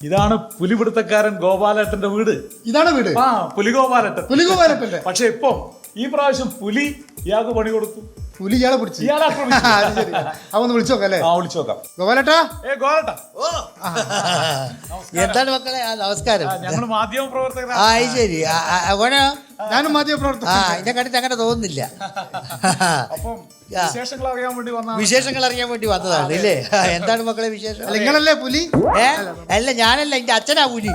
ഇതാണ് പുലിപിടുത്തക്കാരൻ ഗോപാലേട്ടന്റെ വീട്. ഇതാണ് വീട്. ആ, പുലിഗോപാലേട്ടൻ. പുലിഗോപാലട്ടല്ലേ? പക്ഷെ ഇപ്പൊ ഈ പ്രാവശ്യം പുലി ഇയാൾക്ക് പണി കൊടുത്തു. പുലി ഇയാളെ പിടിച്ചു. ഇയാളെ ആക്രമിച്ചു. അവന്ന് വിളിച്ചു നോക്കാം അല്ലേ? ആ, വിളിച്ചു നോക്കാം. ഗോപാലേട്ടാ. ഗോപാലേട്ടാ, എന്താണ് മക്കളെ? നമസ്കാരം. ഞങ്ങൾ മാധ്യമ പ്രവർത്തകരാണ്. ആ ശരി. ഞാനും മാധ്യമ പ്രവർത്തകൻ. ഇതിനെ കണ്ടിട്ട് അങ്ങനെ തോന്നുന്നില്ല. അപ്പം വിശേഷങ്ങൾ അറിയാൻ വേണ്ടി വന്ന വിശേഷങ്ങൾ അറിയാൻ വേണ്ടി വന്നതാണ് അല്ലേ? എന്താണ് മക്കളെ വിശേഷം? നിങ്ങളല്ലേ പുലി? അല്ല, ഞാനല്ല, എന്റെ അച്ഛനാ പുലി.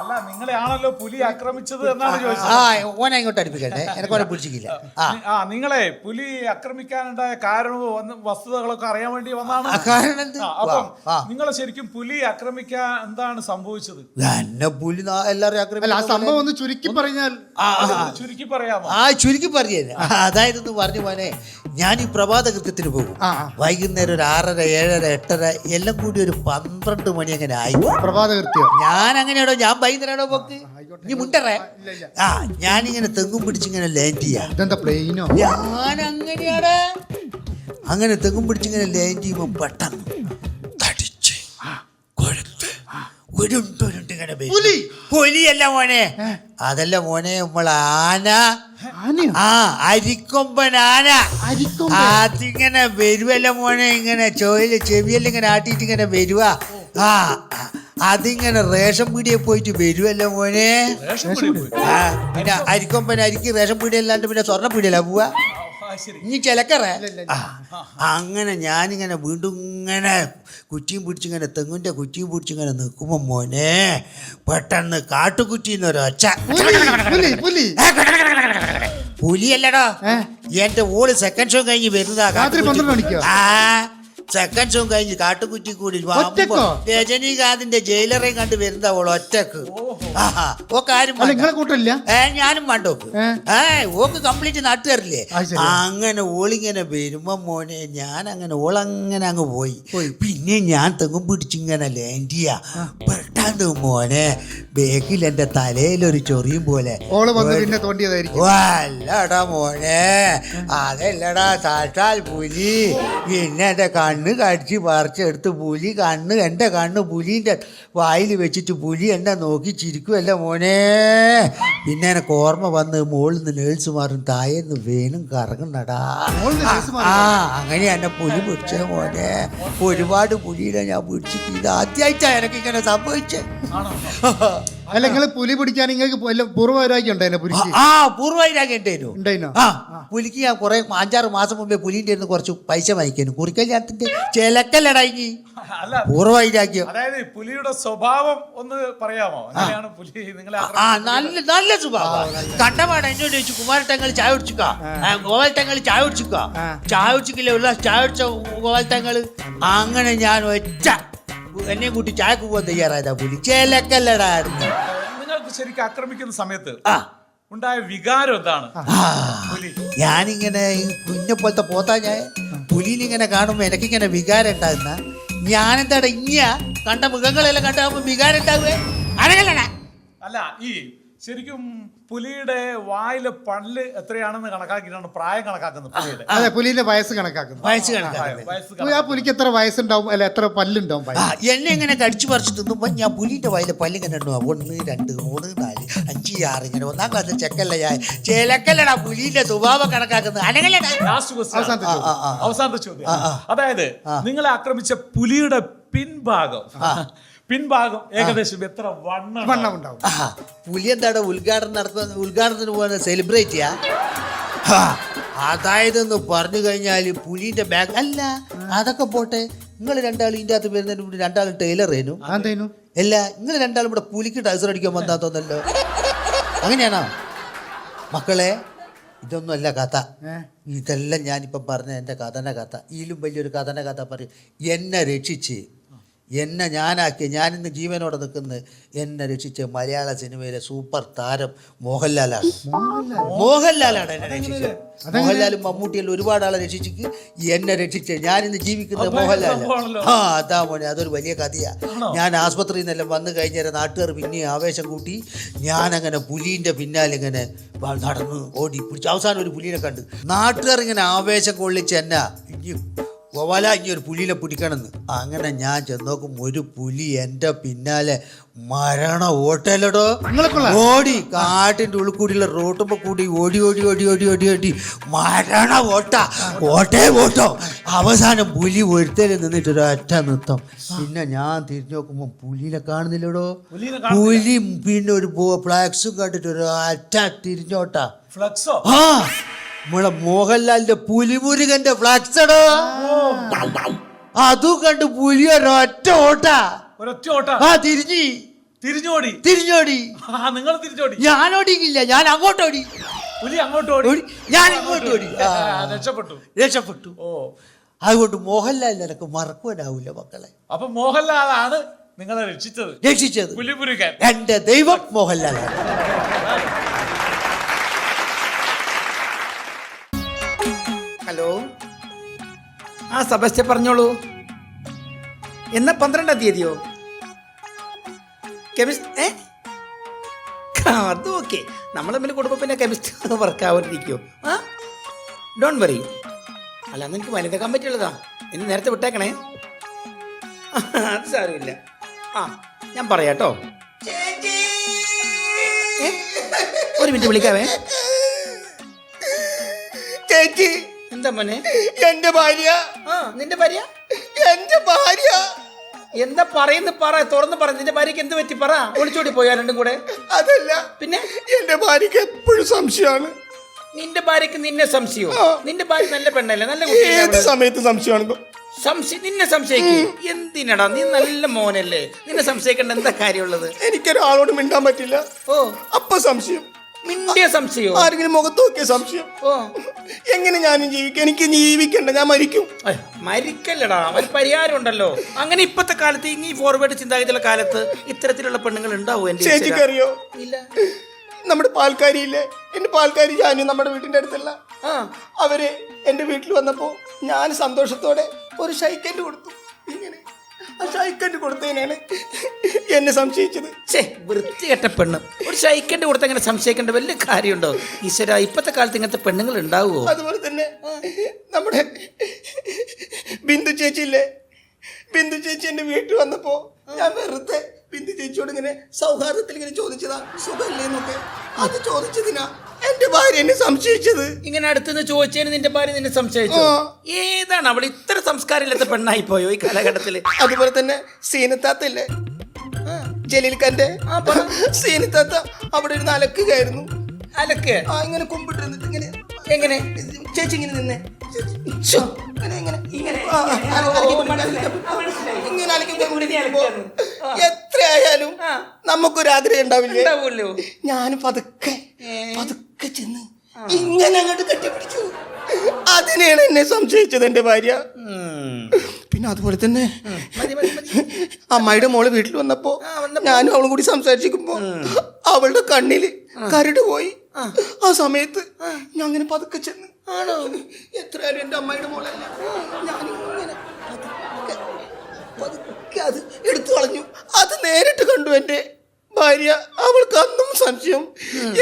അല്ല, നിങ്ങളെയാണല്ലോ പുലി ആക്രമിച്ചത് എന്നാണ് ചോദിച്ചത്. ഓനെ ഇങ്ങോട്ട് അടുപ്പിക്കണ്ടേ, എനക്കോനെ പിടിച്ചിട്ടില്ല. നിങ്ങളെ പുലി ആക്രമിക്കാനുണ്ടായ കാരണവും വസ്തുതകളൊക്കെ അറിയാൻ വേണ്ടി വന്നതാണ്. കാരണം എന്ത്? അപ്പം നിങ്ങളെ ശരിക്കും പുലി ആക്രമിക്കാൻ എന്താണ് സംഭവിച്ചത്? എന്നെ പുലി എല്ലാവരും അല്ല, ആ സംഭവം ഒന്ന് ചുരുക്കി പറഞ്ഞാൽ. ചുരുക്കി പറയാമോ? ചുരുക്കി പറഞ്ഞേ. അതായത് പറഞ്ഞു മോനെ, ഞാൻ ഈ പ്രഭാത കൃത്യത്തിന് പോകും. വൈകുന്നേരം ഒരു 6:30, 7:30, 8:30 എല്ലാം കൂടി ഒരു 12 മണി അങ്ങനെ ആയി. പ്രഭാത കൃത്യം. ഞാൻ അങ്ങനെയാണോ? ഞാൻ വൈകുന്നേരമാണോ പോക്ക്? നീ മുണ്ടറേ. ഞാനിങ്ങനെ തെങ്ങും പിടിച്ചിങ്ങനെ ലാൻഡ് ചെയ്യാ. ഇതെന്താ പ്ലെയിനോ? ഞാൻ അങ്ങനെയാണ്. അങ്ങനെ തെങ്ങും പിടിച്ചിങ്ങനെ ലാൻഡ് ചെയ്യുമ്പോ പെട്ടെന്ന് തടിച്ച് കൊഴുത്ത് ഉരുണ്ടിങ്ങനെ പുലിയല്ല മോനെ, അതല്ല മോനെ, നമ്മളെ ആന. അരിക്കൊമ്പൻ ആന. അതിങ്ങനെ വരുവല്ല മോനെ, ഇങ്ങനെ ചെവിയെല്ലാം ഇങ്ങനെ ആട്ടിട്ട് ഇങ്ങനെ വരുക. അതിങ്ങനെ റേഷൻ പീടിയെ പോയിട്ട് വരുവല്ലോ മോനെ. പിന്നെ അരിക്കൊമ്പൻ അരിക്ക് റേഷൻ പീടിയല്ലാണ്ട് പിന്നെ സ്വർണ്ണ പീടിയല്ല പോവാ. ഇനി ചിലക്കറ. അങ്ങനെ ഞാനിങ്ങനെ വീണ്ടും ഇങ്ങനെ കുറ്റിയും പിടിച്ചിങ്ങനെ തെങ്ങിൻ്റെ കുറ്റിയും പിടിച്ചിങ്ങനെ നിൽക്കുമ്പോ മോനെ പെട്ടെന്ന് കാട്ടുകുറ്റിന്നൊരൊച്ച. പുലിയല്ലടോ, എന്റെ ഓള് സെക്കൻഡ് ഷോ കഴിഞ്ഞ് വരുന്നതാ. സെക്കൻഡ് ഷോ കഴിഞ്ഞ് കാട്ടുകുറ്റി കൂടി രജനീകാന്തിന്റെ ജയിലറെ കണ്ട് വരുന്ന അവൾ ഒറ്റക്ക്. ഞാനും വേണ്ടോക്ക്. ഓക്ക് കംപ്ലീറ്റ് നാട്ടുകാരില്ലേ. അങ്ങനെ ഓളിങ്ങനെ വരുമ്പോ മോനെ ഞാൻ അങ്ങനെ ഓളങ്ങനെ അങ്ങ് പോയി. പിന്നെ ഞാൻ തെങ്ങും പിടിച്ചിങ്ങനെ ലാൻഡ് ചെയ്യാ. പെട്ടെന്ന് മോനെ ബേക്കിൽ എന്റെ തലയിലൊരു ചൊറിയും പോലെ. അല്ലടാ മോനെ, അതല്ലടാ, സാക്ഷാൽ പുലി. പിന്നെ എന്റെ കണ്ണ് കടിച്ച് പറിച്ചെടുത്ത് പുലി എൻ്റെ കണ്ണ് പുലിൻ്റെ വായിൽ വെച്ചിട്ട് പുലി എന്നെ നോക്കി ചിരിക്കുമല്ല മോനെ. പിന്നെ എനിക്ക് ഓർമ്മ വന്ന് മുകളിൽ നിന്ന് നേഴ്സുമാരും താഴേന്ന് വേനും കറങ്ങുന്നടാ. അങ്ങനെ എന്നെ പുലി പിടിച്ച മോനെ. ഒരുപാട് പുലിയുടെ ഞാൻ പിടിച്ചിട്ട് ഇത് ആദ്യമായിട്ടാണ് എനിക്ക് ഇങ്ങനെ സംഭവിച്ചേ. അല്ല, നിങ്ങൾ പുലി പിടിക്കാൻ നിങ്ങൾക്ക് പൂർവ്വവൈരാഗ്യം ഉണ്ടായിരുന്നു? പൂർവ്വവൈരാഗ്യം ഉണ്ടായിരുന്നു. പുലിക്ക് ഞാൻ കുറെ 5-6 മാസം മുമ്പേ പുലിന്റെ ഇരുന്ന് കുറച്ച് പൈസ വാങ്ങിക്കുന്നു. കുറിക്കല്യാണത്തിന്റെ ചിലക്കല്ലടങ്ങി പൂർവ്വവൈരാഗ്യം. അതായത് പുലിയുടെ സ്വഭാവം ഒന്ന് പറയാമോ? എങ്ങനെയാണ് പുലി നിങ്ങളെ? നല്ല സ്വഭാവം. കണ്ടപാട് എന്നോട് ചോദിച്ചു, കുമാരട്ടങ്ങൾ ചായ കുടിച്ചിക്കാ, ഗോപാലട്ടങ്ങൾ ചായ കുടിച്ചിക്കാ. ചായ കുടിച്ചിക്കില്ല, ഉള്ള ചായ കുടിച്ച ഗോപാലട്ടങ്ങൾ. അങ്ങനെ ഞാൻ ഒറ്റ എന്നെ കൂട്ടി ചായക്ക് പോകാൻ തയ്യാറായതാ പുലി. ചേലക്കല്ലടായിരുന്നു. നിങ്ങൾക്ക് ശരിക്കും ആക്രമിക്കുന്ന സമയത്ത് ഉണ്ടായ വികാരം എന്താണ്? ഞാനിങ്ങനെ കുഞ്ഞെ പോലത്തെ പോത്താ ഞാൻ. പുലിനിങ്ങനെ കാണുമ്പോ എനിക്കിങ്ങനെ വികാരം ഉണ്ടാകുന്ന. ഞാനെന്താടാ ഇങ്ങ കണ്ട മൃഗങ്ങളെല്ലാം കണ്ടാകുമ്പോ വികാരം ഉണ്ടാകുവേ. അനങ്ങല്ലടാ. അല്ല, ഈ ശരിക്കും പുലിയുടെ വായിലെ പല്ല് എത്രയാണെന്ന് കണക്കാക്കിയിട്ടാണ് പ്രായം കണക്കാക്കുന്നത്. അതെ, പുലിന്റെ വയസ്സ് കണക്കാക്കുന്നത്. ആ പുലിക്ക് എത്ര വയസ്സുണ്ടാവും, അല്ല എത്ര പല്ലുണ്ടാവും? എന്നെ ഇങ്ങനെ കടിച്ചു പറിച്ച് തിന്നുമ്പോ ഞാൻ പുലിന്റെ വായിലെ പല്ല് ഇങ്ങനെ ഉണ്ടാവും. 1, 2, 3, 4, 5, 6 ഇങ്ങനെ. 1ാം ക്ലാസ്സിൽ ചെക്കല്ല ഞാൻ. ചേലക്കല്ലടാ പുലിന്റെ സ്വഭാവം കണക്കാക്കുന്നത്. അവസാനത്തെ ചോദ്യം, അതായത് നിങ്ങളെ ആക്രമിച്ച പുലിയുടെ പിൻഭാഗം ഏകദേശം എത്ര വണ്ണം ഉണ്ടാവും? പുലി എന്താണ് ഉദ്ഘാടനത്തിന് പോകുന്ന സെലിബ്രേറ്റ് ചെയ്യാ. അതായത് പറഞ്ഞു കഴിഞ്ഞാൽ പുലിന്റെ ബാഗ് അല്ല, അതൊക്കെ പോട്ടെ. നിങ്ങൾ രണ്ടാളും ഇതിൻ്റെ അകത്ത് വരുന്നതിന് മുമ്പ് രണ്ടാളും ടൈലർ ആയിരുന്നു. അല്ല, നിങ്ങൾ രണ്ടാളും ഇവിടെ പുലിക്ക് ടൈസർ അടിക്കാൻ വന്നാ തോന്നല്ലോ. അങ്ങനെയാണോ മക്കളെ? ഇതൊന്നും അല്ല കഥ. ഇതെല്ലാം ഞാനിപ്പം പറഞ്ഞ എൻ്റെ കഥൻ്റെ കഥ. ഇതിലും വലിയൊരു കഥൻ്റെ കഥ പറയും. എന്നെ രക്ഷിച്ച് എന്നെ ഞാനാക്കി ഞാനിന്ന് ജീവനോടെ നിൽക്കുന്നത് എന്നെ രക്ഷിച്ച മലയാള സിനിമയിലെ സൂപ്പർ താരം മോഹൻലാലാണ്. മോഹൻലാലാണ് എന്നെ രക്ഷിച്ചത്. മോഹൻലാലും മമ്മൂട്ടിയെല്ലാം ഒരുപാട് ആളെ രക്ഷിച്ചിട്ട് എന്നെ രക്ഷിച്ച് ഞാനിന്ന് ജീവിക്കുന്നത് മോഹൻലാലാണ്. അതാ മോനെ, അതൊരു വലിയ കഥയാ. ഞാൻ ആസ്പത്രിയിൽ നിന്നെല്ലാം വന്നു കഴിഞ്ഞാൽ നാട്ടുകാർ പിന്നെ ആവേശം കൂട്ടി ഞാനങ്ങനെ പുലീൻ്റെ പിന്നാലെ ഇങ്ങനെ നടന്ന് ഓടി പിടിച്ച് അവസാനം ഒരു പുലീനെ കണ്ട് നാട്ടുകാർ ഇങ്ങനെ ആവേശം കൊള്ളിച്ച് എന്നാ ഇനി ഗോപാല ഇനി ഒരു പുലിനെ പിടിക്കണമെന്ന്. അങ്ങനെ ഞാൻ ചെന്നോക്കും ഒരു പുലി എൻ്റെ പിന്നാലെ മരണ ഓട്ടല്ലടോ. ഓടി കാട്ടിൻ്റെ ഉള്ളിൽ കൂടിയുള്ള റോട്ടുമ്പോൾ കൂടി ഓടി ഓടി ഓടി ഓടി ഓടി ഓടി മരണ ഓട്ടോ. അവസാനം പുലി ഒരുത്തയിൽ നിന്നിട്ട് ഒരൊറ്റ നൃത്തം. പിന്നെ ഞാൻ തിരിഞ്ഞു നോക്കുമ്പോൾ പുലിനെ കാണുന്നില്ലടോ. പുലി പിന്നെ ഒരു ഫ്ലാക്സും കണ്ടിട്ട് ഒരു ഒറ്റ തിരിഞ്ഞോട്ടാ. ഫ്ലക്സോ? ആ നമ്മളെ മോഹൻലാലിന്റെ പുലിമുരുകന്റെ ഫ്ലക്സടോ. അതും കണ്ട് പുലി ഒരൊറ്റ ഓട്ടാ. ഒരൊറ്റ ഓട്ടാ? ആ തിരിഞ്ഞോടി. നിങ്ങൾ തിരിച്ചോടി? ഞാൻ ഓടിക്കില്ല, ഞാൻ അങ്ങോട്ടോടി. പുലി അങ്ങോട്ടോടി, ഞാൻ ഇങ്ങോട്ടോടി. രക്ഷപ്പെട്ടു. ഓ, അതുകൊണ്ട് മോഹൻലാൽ എനക്ക് മറക്കുവാനാവൂല മക്കളെ. അപ്പൊ മോഹൻലാലാണ് നിങ്ങളെ രക്ഷിച്ചത്. പുലിമുരുകൻ എന്റെ ദൈവം മോഹൻലാലാണ്. ഹലോ, ആ സെബാസ്റ്റ്യൻ പറഞ്ഞോളൂ. എന്നാ 12-ാം തീയതിയോ? കെമിസ്ട്രി അത് ഓക്കെ. നമ്മൾ തമ്മിൽ കൊടുക്കുമ്പോൾ പിന്നെ കെമിസ്ട്രി വർക്കാവാതിരിക്കുമോ? ആ, ഡോണ്ട് വറി. അല്ല, അന്ന് എനിക്ക് വനിതക്കാൻ പറ്റുള്ളതാ. ഇനി നേരത്തെ വിട്ടേക്കണേ. അത് സാരമില്ല. ആ, ഞാൻ പറയാട്ടോ. ഒരു മിനിറ്റ് വിളിക്കാവേ. ചേച്ചി, എന്താ മോനെ? എന്റെ ഭാര്യ. ആ, നിന്റെ ഭാര്യ? എന്റെ ഭാര്യ എന്താ പറയുന്നു? തുറന്ന് പറ. നിന്റെ ഭാര്യക്ക് എന്ത് പറ്റി? പറ. ഒളിച്ചോടി പോയാ രണ്ടും കൂടെ? അതല്ല, പിന്നെ എന്റെ ഭാര്യക്ക് എപ്പോഴും സംശയമാണ്. നിന്റെ ഭാര്യക്ക് നിന്നെ സംശയോ? നിന്റെ ഭാര്യ നല്ല പെണ്ണല്ലേ, നല്ല ഏത് സമയത്ത് സംശയമാണ്. നിന്നെ സംശയിക്കും? എന്തിനടാ, നീ നല്ല മോനല്ലേ, നിന്നെ സംശയിക്കേണ്ട എന്താ കാര്യമുള്ളത്? എനിക്കൊരാളോട് മിണ്ടാൻ പറ്റില്ല. ഓ, അപ്പൊ സംശയം. മിണ്ടിയ സംശയോ? ആരെങ്കിലും മുഖത്ത് നോക്കിയ സംശയം. ഓ, എങ്ങനെ ഞാനും ജീവിക്കാം? എനിക്ക് ജീവിക്കണ്ട, ഞാൻ മരിക്കും. മരിക്കല്ലടാ, ഒരു പരിഹാരം ഉണ്ടല്ലോ. അങ്ങനെ ഇപ്പത്തെ കാലത്ത് ഈ ഫോർവേഡ് ചിന്താഗതിയുള്ള കാലത്ത് ഇത്തരത്തിലുള്ള പെണ്ണുങ്ങൾ ഉണ്ടാവും. എന്റെ ചേച്ചിക്കറിയോ? ഇല്ല. നമ്മുടെ പാൽക്കാരിയില്ലേ, എന്റെ പാൽക്കാരി ജാനു, നമ്മുടെ വീട്ടിന്റെ അടുത്തുള്ള അവര് എന്റെ വീട്ടിൽ വന്നപ്പോ ഞാൻ സന്തോഷത്തോടെ ഒരു ഷൈക്കൻഡ് കൊടുത്തു. ഇങ്ങനെ ആ ഷൈക്കൻഡ് കൊടുത്തതിനാണ് എന്നെ സംശയിച്ചത്. വൃത്തികെട്ട പെണ്ണ്. ഒരു ഷൈക്കൻഡ് കൊടുത്ത് അങ്ങനെ സംശയിക്കേണ്ട വലിയ കാര്യമുണ്ടോ? ഈശ്വര, ഇപ്പത്തെ കാലത്ത് ഇങ്ങനത്തെ പെണ്ണുങ്ങൾ ഉണ്ടാവുമോ? അതുപോലെ തന്നെ നമ്മുടെ ബിന്ദു ചേച്ചി ഇല്ലേ, ബിന്ദു ചേച്ചി എന്റെ വീട്ടിൽ വന്നപ്പോ ഞാൻ വെറുതെ ബിന്ദു ചേച്ചിയോട് ഇങ്ങനെ സൗഹാർദ്ദത്തിൽ ഇങ്ങനെ ചോദിച്ചതാ, സുഖമല്ലേന്നൊക്കെ. അത് ചോദിച്ചതിനാ എന്റെ ഭാര്യ എന്നെ സംശയിച്ചത്. ഇങ്ങനെ അടുത്തുനിന്ന് ചോദിച്ചതിന് നിന്റെ ഭാര്യ നിന്നെ സംശയിച്ചു? ഏതാണ് അവൾ ഇത്ര സംസ്കാരമില്ലാത്ത പെണ്ണായി പോയോ ഈ കാലഘട്ടത്തില്? അതുപോലെ തന്നെ സീനത്താത്തല്ലേ, ജലീൽ ഖാന്റെ സീനത്താത്ത അവിടെ ഒരു അലക്കുകയായിരുന്നു. അലക്ക്? ആ, ഇങ്ങനെ കുമ്പിട്ടിരുന്നിട്ട് ഇങ്ങനെ. എങ്ങനെ? ചേച്ചി ഇങ്ങനെ നിന്നെ എത്രയായാലും നമുക്കൊരാഗ്രഹം ഉണ്ടാവില്ലേ? ഞാൻ പതുക്കെ ചെന്ന് ഇങ്ങനെ അങ്ങോട്ട് കെട്ടിപ്പിടിച്ചു. അതിനെയാണ് എന്നെ സംശയിച്ചത് എന്റെ ഭാര്യ. പിന്നെ അതുപോലെ തന്നെ അമ്മായിയുടെ മോള് വീട്ടിൽ വന്നപ്പോ ഞാനും അവളും കൂടി സംസാരിച്ചിരിക്കുമ്പോ അവളുടെ കണ്ണില് കരട് പോയി. ആ സമയത്ത് ഞാൻ അങ്ങനെ പതുക്കെ ചെന്ന്, എത്രയായാലും എന്റെ അമ്മായിയുടെ മോളല്ല, ഞാനിങ്ങനെ പതുക്കെ അത് എടുത്തു കളഞ്ഞു. അത് നേരിട്ട് കണ്ടു എന്റെ ഭാര്യ. അവൾക്ക് അന്നും സംശയം,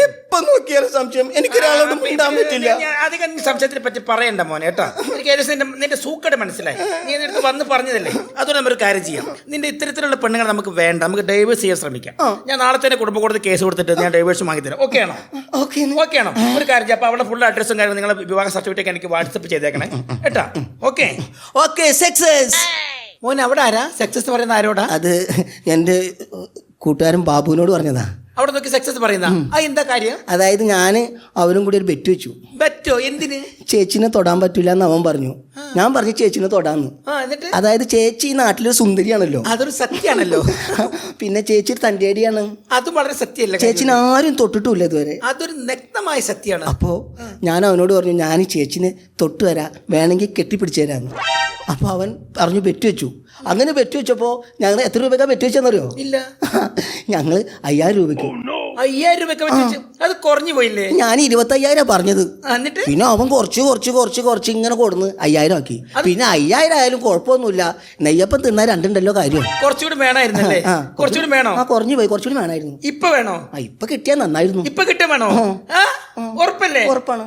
എപ്പോ നോക്കിയാലും സംശയം. എനിക്കൊരാളോട് മിണ്ടാൻ പറ്റില്ല. അധികം സംശയത്തിനെ പറ്റി പറയണ്ട മോനെ കേട്ടോ. എനിക്ക് ഏകദേശം നിന്റെ സൂക്കട് മനസ്സിലായി. നീ എന്നിട്ട് വന്ന് പറഞ്ഞതല്ലേ. അതുകൊണ്ട് നമ്മൊരു കാര്യം ചെയ്യാം. നിന്റെ ഇത്തരത്തിലുള്ള പെണ്ണുങ്ങൾ നമുക്ക് വേണ്ട, നമുക്ക് ഡൈവേഴ്സ് ചെയ്യാൻ ശ്രമിക്കാം. ഞാൻ നാളെ തന്നെ കുടുംബ കോടതി കേസ് കൊടുത്തിട്ട് ഞാൻ ഡൈവേഴ്സ് വാങ്ങി തരാം. ഓക്കെ ആണോ? ഓക്കെ ആണോ? ഒരു കാര്യം ചെയ്യാം. അപ്പോൾ അവിടെ ഫുൾ അഡ്രസ്സും കാര്യം നിങ്ങളെ വിവാഹ സർട്ടിഫിക്കറ്റ് എനിക്ക് വാട്സപ്പ് ചെയ്തേക്കണേ കേട്ടാ. Okay okay. സക്സസ്. മോനെ, അവിടെ ആരാ സക്സസ് പറയുന്ന? ആരോടാ? അത് എൻ്റെ കൂട്ടുകാരൻ ബാബുവിനോട് പറഞ്ഞതാ. അവിടെ നോക്കി സക്സസ് പറയുന്ന എന്താ കാര്യം? അതായത് ഞാൻ അവനും കൂടി ഒരു ബെറ്റ് വെച്ചു. ബെറ്റോ? എന്തിന്? ചേച്ചിനെ തൊടാൻ പറ്റില്ല എന്ന് അവൻ പറഞ്ഞു. ഞാൻ പറഞ്ഞു ചേച്ചിനെ തൊടാന്ന്. അതായത് ചേച്ചി ഈ നാട്ടിലൊരു സുന്ദരിയാണല്ലോ. അതൊരു സത്യമാണല്ലോ. പിന്നെ ചേച്ചി തൻ്റെടിയാണ്. അതും വളരെ സത്യമല്ല. ചേച്ചിനെ ആരും തൊട്ടിട്ടില്ല ഇതുവരെ. അതൊരു നഗ്നമായ സത്യമാണ്. അപ്പോൾ ഞാൻ അവനോട് പറഞ്ഞു, ഞാൻ ഈ ചേച്ചിനെ തൊട്ട് തരാം, വേണമെങ്കിൽ കെട്ടിപ്പിടിച്ചു തരാമെന്ന്. അപ്പോൾ അവൻ പറഞ്ഞു ബെറ്റ് വെച്ചു. അങ്ങനെ ബെറ്റ് വെച്ചപ്പോൾ ഞങ്ങൾ എത്ര രൂപയ്ക്കാണ് ബെറ്റ് വെച്ചെന്നറിയോ? ഇല്ല. ഞങ്ങൾ 5000 രൂപയ്ക്ക്. 5000 രൂപയ്ക്ക് വെച്ചു? അത് കുറഞ്ഞു പോയില്ലേ? ഞാൻ 25,000 പറഞ്ഞത്. എന്നിട്ട് പിന്നെ അവൻ കുറച്ച് ഇങ്ങനെ കൊടുന്ന് 5000 ആക്കി. പിന്നെ 5000 ആയാലും കുഴപ്പമൊന്നുമില്ല, നെയ്യപ്പം തിന്നാൻ രണ്ടുണ്ടല്ലോ കാര്യം. കുറച്ചുകൂടി വേണമായിരുന്നല്ലേ? കുറച്ചുകൂടി വേണോ? കുറഞ്ഞു പോയി, കുറച്ചുകൂടി വേണമായിരുന്നു. ഇപ്പൊ വേണോ? ഇപ്പൊ കിട്ടിയാൽ നന്നായിരുന്നു. ഇപ്പൊ കിട്ടിയ വേണോ? ഉറപ്പല്ലേ? ഉറപ്പാണ്.